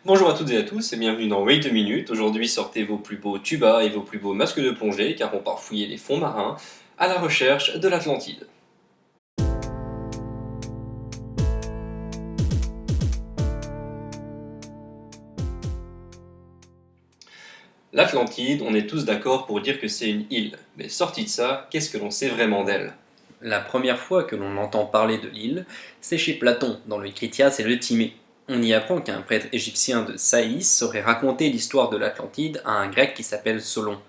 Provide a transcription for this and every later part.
Bonjour à toutes et à tous et bienvenue dans Wait a Minute. Aujourd'hui, sortez vos plus beaux tubas et vos plus beaux masques de plongée car on part fouiller les fonds marins à la recherche de l'Atlantide. L'Atlantide, on est tous d'accord pour dire que c'est une île. Mais sorti de ça, qu'est-ce que l'on sait vraiment d'elle? La première fois que l'on entend parler de l'île, c'est chez Platon, dans le Critias et le Timée. On y apprend qu'un prêtre égyptien de Saïs aurait raconté l'histoire de l'Atlantide à un grec qui s'appelle Solon.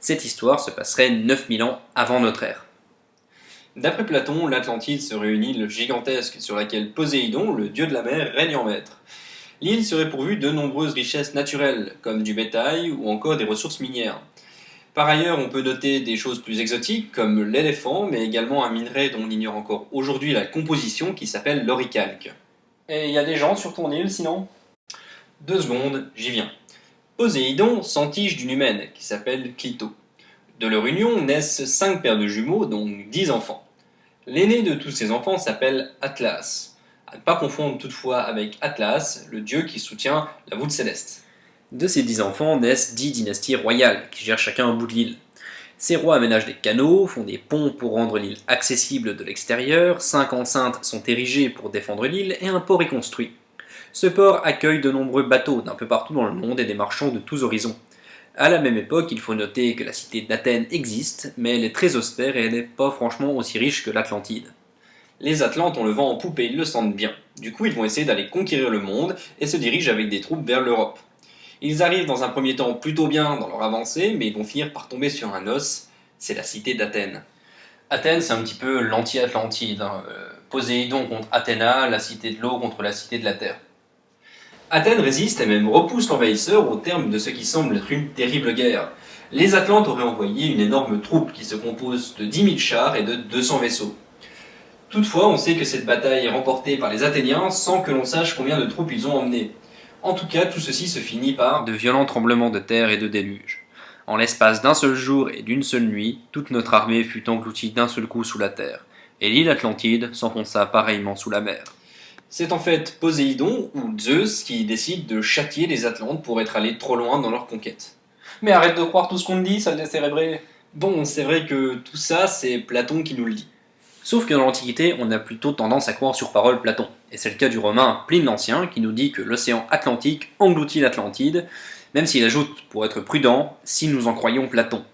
Cette histoire se passerait 9000 ans avant notre ère. D'après Platon, l'Atlantide serait une île gigantesque sur laquelle Poséidon, le dieu de la mer, règne en maître. L'île serait pourvue de nombreuses richesses naturelles, comme du bétail ou encore des ressources minières. Par ailleurs, on peut noter des choses plus exotiques comme l'éléphant, mais également un minerai dont on ignore encore aujourd'hui la composition qui s'appelle l'oricalque. Et il y a des gens sur ton île sinon? 2 secondes, j'y viens. Poséidon s'entiche d'une humaine qui s'appelle Clito. De leur union naissent 5 paires de jumeaux, donc 10 enfants. L'aîné de tous ces enfants s'appelle Atlas. À ne pas confondre toutefois avec Atlas, le dieu qui soutient la voûte céleste. De ces 10 enfants naissent 10 dynasties royales, qui gèrent chacun un bout de l'île. Ces rois aménagent des canaux, font des ponts pour rendre l'île accessible de l'extérieur, 5 enceintes sont érigées pour défendre l'île et un port est construit. Ce port accueille de nombreux bateaux d'un peu partout dans le monde et des marchands de tous horizons. À la même époque, il faut noter que la cité d'Athènes existe, mais elle est très austère et elle n'est pas franchement aussi riche que l'Atlantide. Les Atlantes ont le vent en poupe et ils le sentent bien. Du coup, ils vont essayer d'aller conquérir le monde et se dirigent avec des troupes vers l'Europe. Ils arrivent dans un premier temps plutôt bien dans leur avancée, mais ils vont finir par tomber sur un os, c'est la cité d'Athènes. Athènes, c'est un petit peu l'anti-Atlantide, hein. Poséidon contre Athéna, la cité de l'eau contre la cité de la terre. Athènes résiste et même repousse l'envahisseur au terme de ce qui semble être une terrible guerre. Les Atlantes auraient envoyé une énorme troupe qui se compose de 10 000 chars et de 200 vaisseaux. Toutefois, on sait que cette bataille est remportée par les Athéniens sans que l'on sache combien de troupes ils ont emmenées. En tout cas, tout ceci se finit par De violents tremblements de terre et de déluge. En l'espace d'un seul jour et d'une seule nuit, toute notre armée fut engloutie d'un seul coup sous la terre, et l'île Atlantide s'enfonça pareillement sous la mer. C'est en fait Poséidon ou Zeus qui décide de châtier les Atlantes pour être allés trop loin dans leur conquête. Mais arrête de croire tout ce qu'on te dit, sale décérébré. Bon, c'est vrai que tout ça, c'est Platon qui nous le dit. Sauf que dans l'Antiquité, on a plutôt tendance à croire sur parole Platon. Et c'est le cas du romain Pline l'Ancien qui nous dit que l'océan Atlantique engloutit l'Atlantide, même s'il ajoute, pour être prudent, si nous en croyons Platon.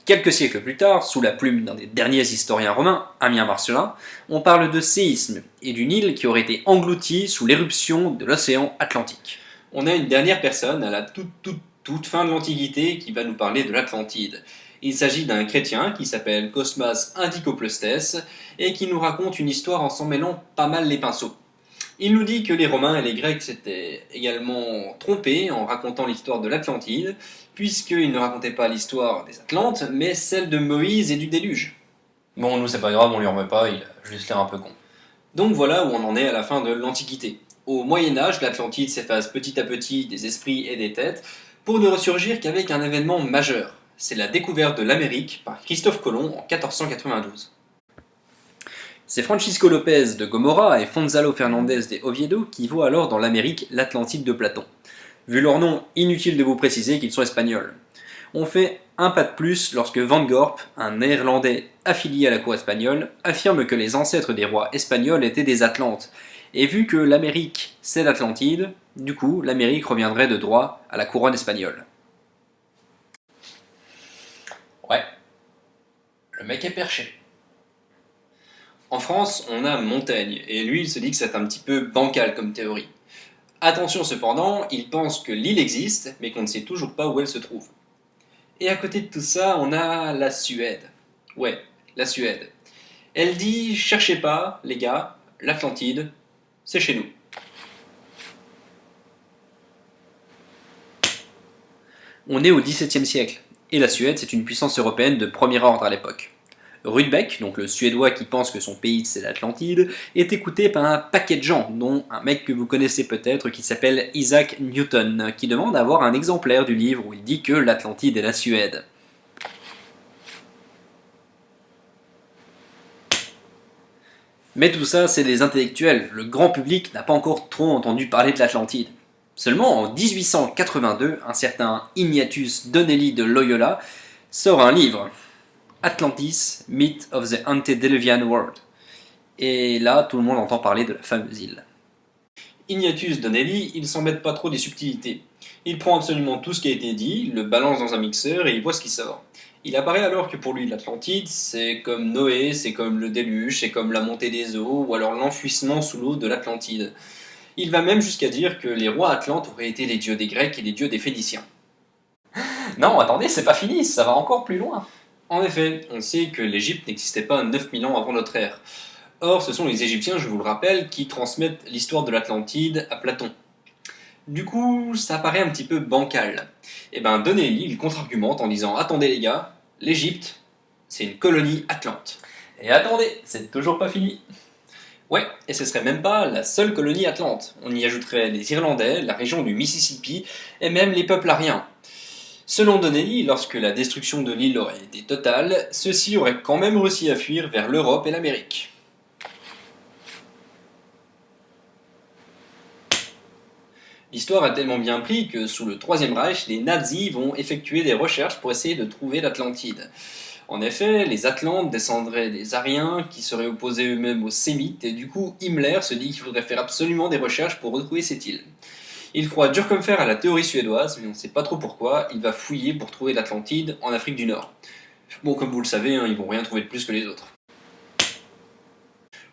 Quelques siècles plus tard, sous la plume d'un des derniers historiens romains, Ammien Marcellin, on parle de séisme et d'une île qui aurait été engloutie sous l'éruption de l'océan Atlantique. On a une dernière personne à la toute fin de l'Antiquité qui va nous parler de l'Atlantide. Il s'agit d'un chrétien qui s'appelle Cosmas Indicopleustes et qui nous raconte une histoire en s'en mêlant pas mal les pinceaux. Il nous dit que les Romains et les Grecs s'étaient également trompés en racontant l'histoire de l'Atlantide, puisqu'ils ne racontaient pas l'histoire des Atlantes, mais celle de Moïse et du déluge. Bon, nous c'est pas grave, on lui en remet pas, il a juste l'air un peu con. Donc voilà où on en est à la fin de l'Antiquité. Au Moyen Âge, l'Atlantide s'efface petit à petit des esprits et des têtes, pour ne ressurgir qu'avec un événement majeur. C'est la découverte de l'Amérique par Christophe Colomb en 1492. C'est Francisco Lopez de Gomorra et Gonzalo Fernandez de Oviedo qui voient alors dans l'Amérique l'Atlantide de Platon. Vu leur nom, inutile de vous préciser qu'ils sont espagnols. On fait un pas de plus lorsque Van Gorp, un néerlandais affilié à la cour espagnole, affirme que les ancêtres des rois espagnols étaient des Atlantes. Et vu que l'Amérique c'est l'Atlantide, du coup l'Amérique reviendrait de droit à la couronne espagnole. Ouais, le mec est perché. En France, on a Montaigne, et lui il se dit que c'est un petit peu bancal comme théorie. Attention cependant, il pense que l'île existe, mais qu'on ne sait toujours pas où elle se trouve. Et à côté de tout ça, on a la Suède. Ouais, la Suède. Elle dit cherchez pas, les gars, l'Atlantide, c'est chez nous. On est au XVIIe siècle, et la Suède c'est une puissance européenne de premier ordre à l'époque. Rudbeck, donc le Suédois qui pense que son pays c'est l'Atlantide, est écouté par un paquet de gens, dont un mec que vous connaissez peut-être qui s'appelle Isaac Newton, qui demande à avoir un exemplaire du livre où il dit que l'Atlantide est la Suède. Mais tout ça, c'est des intellectuels, le grand public n'a pas encore trop entendu parler de l'Atlantide. Seulement en 1882, un certain Ignatius Donnelly de Loyola sort un livre, Atlantis, Myth of the Antediluvian World. Et là, tout le monde entend parler de la fameuse île. Ignatius Donnelly, il s'embête pas trop des subtilités. Il prend absolument tout ce qui a été dit, le balance dans un mixeur et il voit ce qui sort. Il apparaît alors que pour lui l'Atlantide, c'est comme Noé, c'est comme le déluge, c'est comme la montée des eaux, ou alors l'enfouissement sous l'eau de l'Atlantide. Il va même jusqu'à dire que les rois atlantes auraient été les dieux des Grecs et les dieux des Phéniciens. Non, attendez, c'est pas fini, ça va encore plus loin. En effet, on sait que l'Égypte n'existait pas 9000 ans avant notre ère. Or, ce sont les Égyptiens, je vous le rappelle, qui transmettent l'histoire de l'Atlantide à Platon. Du coup, ça paraît un petit peu bancal. Et ben, Donnelly, il contre-argumente en disant « Attendez les gars, l'Égypte, c'est une colonie atlante. » Et attendez, c'est toujours pas fini. Ouais, et ce serait même pas la seule colonie atlante. On y ajouterait les Irlandais, la région du Mississippi, et même les peuples ariens. Selon Donnelly, lorsque la destruction de l'île aurait été totale, ceux-ci auraient quand même réussi à fuir vers l'Europe et l'Amérique. L'histoire a tellement bien pris que sous le Troisième Reich, les nazis vont effectuer des recherches pour essayer de trouver l'Atlantide. En effet, les Atlantes descendraient des Ariens qui seraient opposés eux-mêmes aux Sémites, et du coup Himmler se dit qu'il faudrait faire absolument des recherches pour retrouver cette île. Il croit dur comme fer à la théorie suédoise, mais on ne sait pas trop pourquoi, il va fouiller pour trouver l'Atlantide en Afrique du Nord. Bon, comme vous le savez, ils vont rien trouver de plus que les autres.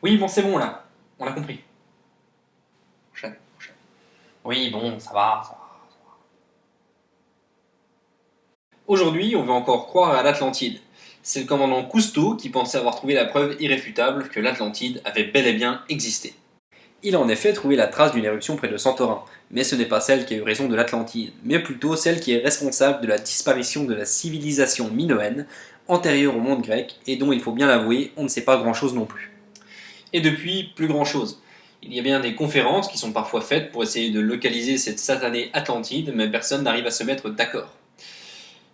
Oui, bon, c'est bon là, on l'a compris. Prochaine. Oui, bon, ça va. Aujourd'hui, on veut encore croire à l'Atlantide. C'est le commandant Cousteau qui pensait avoir trouvé la preuve irréfutable que l'Atlantide avait bel et bien existé. Il a en effet trouvé la trace d'une éruption près de Santorin, mais ce n'est pas celle qui a eu raison de l'Atlantide, mais plutôt celle qui est responsable de la disparition de la civilisation minoenne, antérieure au monde grec, et dont il faut bien l'avouer, on ne sait pas grand-chose non plus. Et depuis, plus grand-chose. Il y a bien des conférences qui sont parfois faites pour essayer de localiser cette satanée Atlantide, mais personne n'arrive à se mettre d'accord.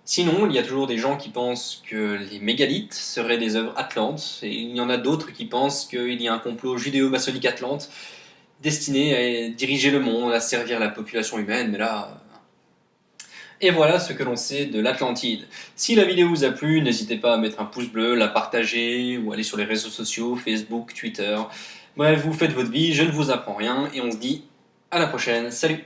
Sinon, il y a toujours des gens qui pensent que les mégalithes seraient des œuvres atlantes, et il y en a d'autres qui pensent qu'il y a un complot judéo-maçonnique atlante destiné à diriger le monde, à servir la population humaine, mais là... Et voilà ce que l'on sait de l'Atlantide. Si la vidéo vous a plu, n'hésitez pas à mettre un pouce bleu, la partager, ou aller sur les réseaux sociaux, Facebook, Twitter. Bref, vous faites votre vie, je ne vous apprends rien, et on se dit à la prochaine, salut!